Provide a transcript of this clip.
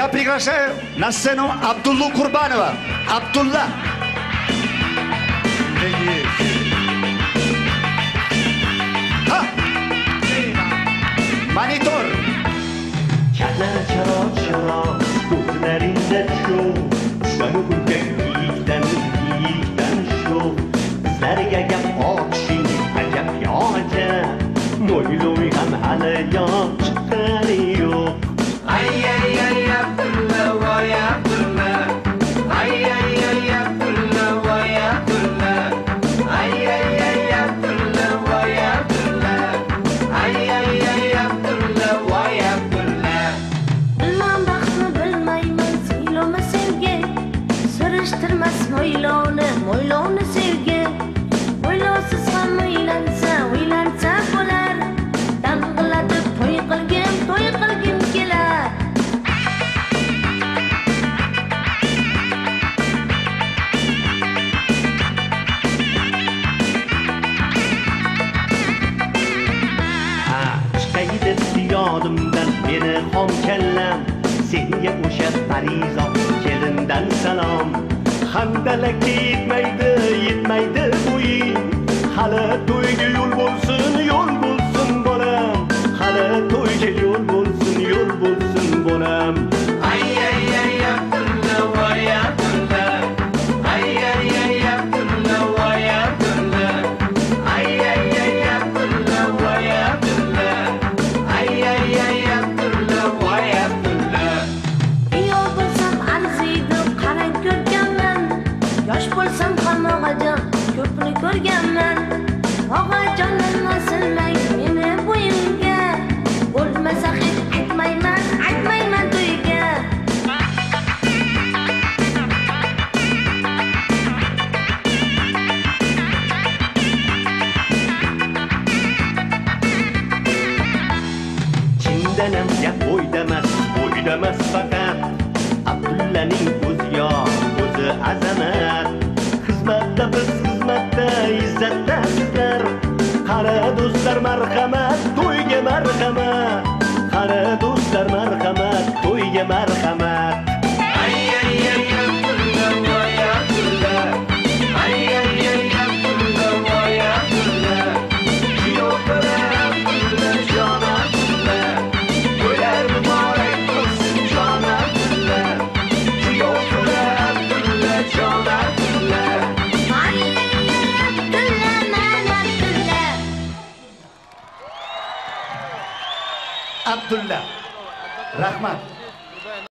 Я приглашаю на сцену Абдуллу Курбанова. Абдулла. Monitör. Kazlar charo ko'zlaringda shu Ishlanib yiyikdan shu Bizlarga gap ochishing ajab yo'q Mo'yloy ham hali yo'q chiqqani yo'q Ay ay ay Abdulla voy Abdulla Ay ay ay Abdulla voy Abdulla Ay ay ay Abdulla voy Abdulla Ay ay ay Abdulla voy Abdulla Bilmam baxtni bilmayman siylama sevgi Surishtirmas mo'ylovni sevgi O'ylovsiz ham o'ylansa bo'lar Dang'illatib to'y qilgim kelar Chiqaydi yodimdan meni xom kallam Senga o'sha parizoq kelindan salom Handalakka yetmaydi bo'ying Hali to'yga yo'l bo'lsin bolam Hali to'yga yo'l bo'lsin bolam Ay ay ay Abdulla voy Abdulla Ay ay ay Abdulla voy Abdulla Ay ay ay Abdulla voy Abdulla Ay ay ay Abdulla voy Abdulla Kuyov bo'lsam arziydi qarang ko'rganman Yosh bo'lsam ham og'ajon ko'pni ko'rganman Og'ajonim osilmay meni bo'yimga Bo'lmasa hech aytmayman to'yga Chindanam gap o'ydamas faqat Abdullaning o'zi azamat Xizmatda izzatda sizlar Qara do'stlar marhamat to'yga marhamat Qara do'stlar marhamat to'yga marhamat Ay ay ay Abdulla voy Abdulla Ay ay ay Abdulla voy Abdulla Kuyovlar Abdulla jon Abdulla To'ylar muborak bo'lsin jon Abdulla Kuyovlar Abdulla jon Abdulla Ay Abdulla man Abdulla Abdulla. Rahmat.